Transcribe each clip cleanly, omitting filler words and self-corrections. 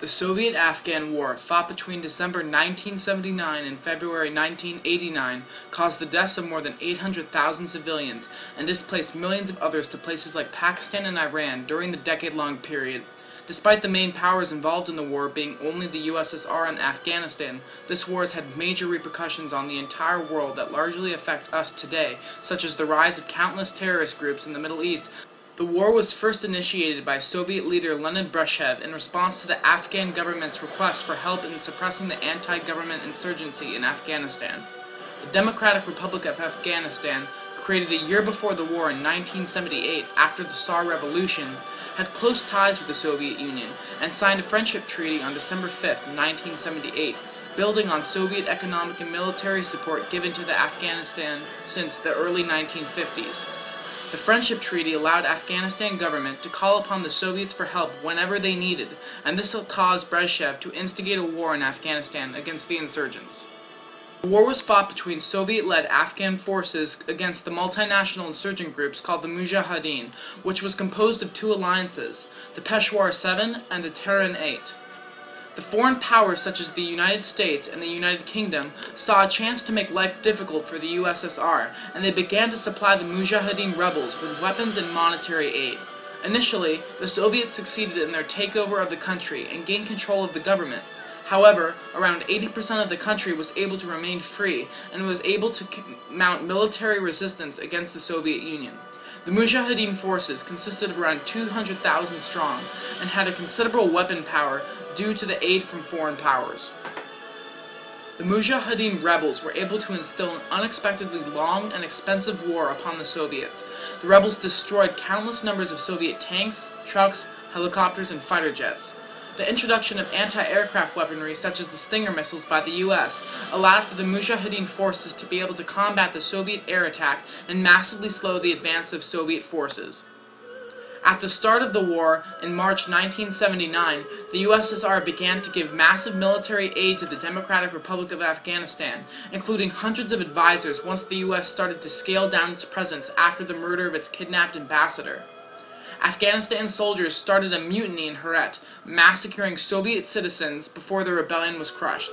The Soviet-Afghan War, fought between December 1979 and February 1989, caused the deaths of more than 800,000 civilians and displaced millions of others to places like Pakistan and Iran during the decade-long period. Despite the main powers involved in the war being only the USSR and Afghanistan, this war has had major repercussions on the entire world that largely affect us today, such as the rise of countless terrorist groups in the Middle East. The war was first initiated by Soviet leader Leonid Brezhnev in response to the Afghan government's request for help in suppressing the anti-government insurgency in Afghanistan. The Democratic Republic of Afghanistan, created a year before the war in 1978 after the Tsar Revolution, had close ties with the Soviet Union and signed a friendship treaty on December 5, 1978, building on Soviet economic and military support given to Afghanistan since the early 1950s. The Friendship Treaty allowed Afghanistan government to call upon the Soviets for help whenever they needed, and this caused Brezhnev to instigate a war in Afghanistan against the insurgents. The war was fought between Soviet-led Afghan forces against the multinational insurgent groups called the Mujahideen, which was composed of two alliances, the Peshawar 7 and the Tehran 8. The foreign powers such as the United States and the United Kingdom saw a chance to make life difficult for the USSR, and they began to supply the Mujahideen rebels with weapons and monetary aid. Initially, the Soviets succeeded in their takeover of the country and gained control of the government. However, around 80% of the country was able to remain free and was able to mount military resistance against the Soviet Union. The Mujahideen forces consisted of around 200,000 strong and had a considerable weapon power due to the aid from foreign powers. The Mujahideen rebels were able to instill an unexpectedly long and expensive war upon the Soviets. The rebels destroyed countless numbers of Soviet tanks, trucks, helicopters, and fighter jets. The introduction of anti-aircraft weaponry such as the Stinger missiles by the US allowed for the Mujahideen forces to be able to combat the Soviet air attack and massively slow the advance of Soviet forces. At the start of the war, in March 1979, the USSR began to give massive military aid to the Democratic Republic of Afghanistan, including hundreds of advisors once the US started to scale down its presence after the murder of its kidnapped ambassador. Afghanistan soldiers started a mutiny in Herat, massacring Soviet citizens before the rebellion was crushed.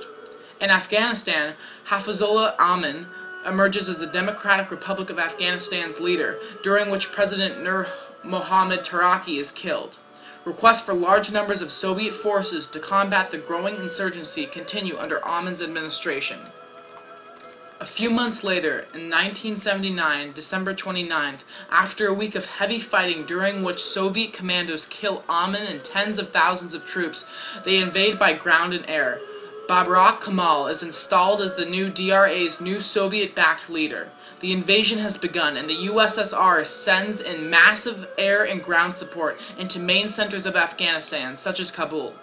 In Afghanistan, Hafizullah Amin emerges as the Democratic Republic of Afghanistan's leader, during which President Nur Mohammad Taraki is killed. Requests for large numbers of Soviet forces to combat the growing insurgency continue under Amin's administration. A few months later, in 1979, December 29th, after a week of heavy fighting during which Soviet commandos kill Amin and tens of thousands of troops, they invade by ground and air. Barak Kemal is installed as the new DRA's new Soviet-backed leader. The invasion has begun, and the USSR sends in massive air and ground support into main centers of Afghanistan, such as Kabul.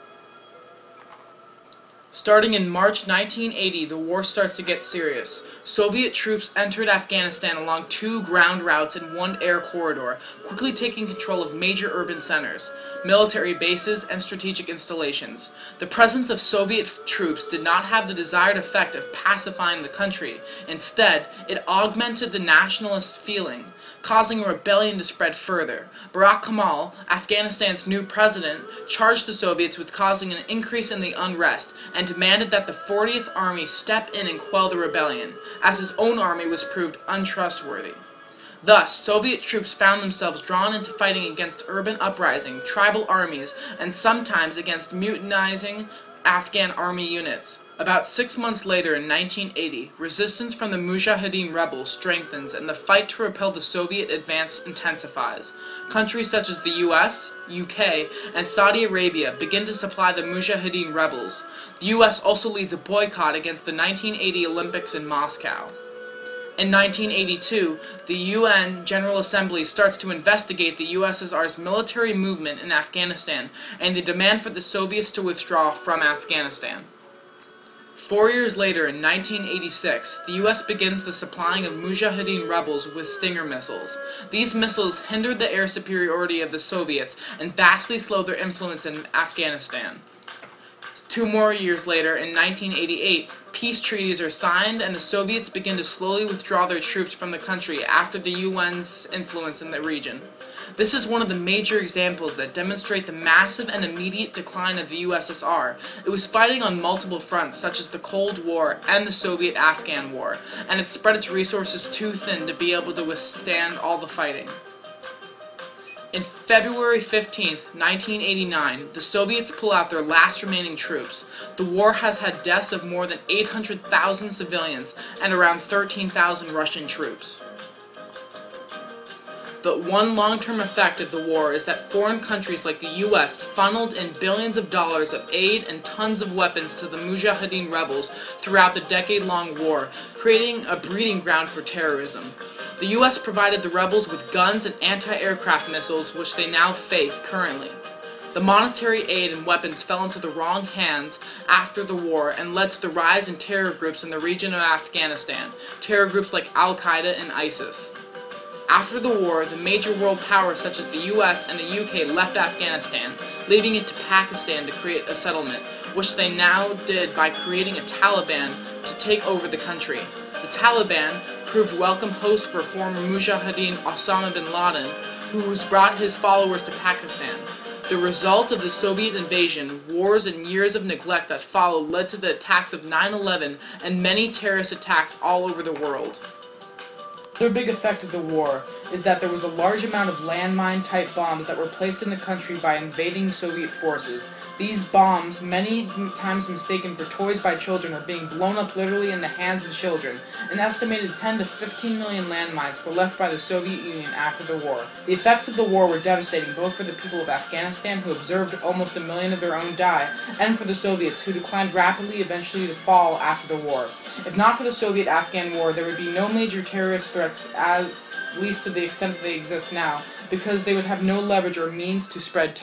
Starting in March 1980, the war starts to get serious. Soviet troops entered Afghanistan along two ground routes and one air corridor, quickly taking control of major urban centers, military bases, and strategic installations. The presence of Soviet troops did not have the desired effect of pacifying the country. Instead, it augmented the nationalist feeling, causing a rebellion to spread further. Barak Kemal, Afghanistan's new president, charged the Soviets with causing an increase in the unrest and demanded that the 40th Army step in and quell the rebellion, as his own army was proved untrustworthy. Thus, Soviet troops found themselves drawn into fighting against urban uprising, tribal armies, and sometimes against mutinizing Afghan army units. About 6 months later, in 1980, resistance from the Mujahideen rebels strengthens and the fight to repel the Soviet advance intensifies. Countries such as the US, UK, and Saudi Arabia begin to supply the Mujahideen rebels. The US also leads a boycott against the 1980 Olympics in Moscow. In 1982, the UN General Assembly starts to investigate the USSR's military movement in Afghanistan and the demand for the Soviets to withdraw from Afghanistan. 4 years later, in 1986, the US begins the supplying of Mujahideen rebels with Stinger missiles. These missiles hindered the air superiority of the Soviets and vastly slowed their influence in Afghanistan. 2 more years later, in 1988, peace treaties are signed and the Soviets begin to slowly withdraw their troops from the country after the UN's influence in the region. This is one of the major examples that demonstrate the massive and immediate decline of the USSR. It was fighting on multiple fronts, such as the Cold War and the Soviet-Afghan War, and it spread its resources too thin to be able to withstand all the fighting. In February 15, 1989, the Soviets pull out their last remaining troops. The war has had deaths of more than 800,000 civilians and around 13,000 Russian troops. The one long-term effect of the war is that foreign countries like the US funneled in billions of dollars of aid and tons of weapons to the Mujahideen rebels throughout the decade-long war, creating a breeding ground for terrorism. The US provided the rebels with guns and anti-aircraft missiles, which they now face currently. The monetary aid and weapons fell into the wrong hands after the war and led to the rise in terror groups in the region of Afghanistan, terror groups like Al-Qaeda and ISIS. After the war, the major world powers such as the US and the UK left Afghanistan, leaving it to Pakistan to create a settlement, which they now did by creating a Taliban to take over the country. The Taliban proved welcome hosts for former Mujahideen Osama bin Laden, who brought his followers to Pakistan. The result of the Soviet invasion, wars and years of neglect that followed led to the attacks of 9/11 and many terrorist attacks all over the world. Another big effect of the war is that there was a large amount of landmine-type bombs that were placed in the country by invading Soviet forces. These bombs, many times mistaken for toys by children, are being blown up literally in the hands of children. An estimated 10 to 15 million landmines were left by the Soviet Union after the war. The effects of the war were devastating both for the people of Afghanistan, who observed almost 1 million of their own die, and for the Soviets, who declined rapidly, eventually to fall after the war. If not for the Soviet-Afghan War, there would be no major terrorist threats, at least to the extent that they exist now, because they would have no leverage or means to spread terror.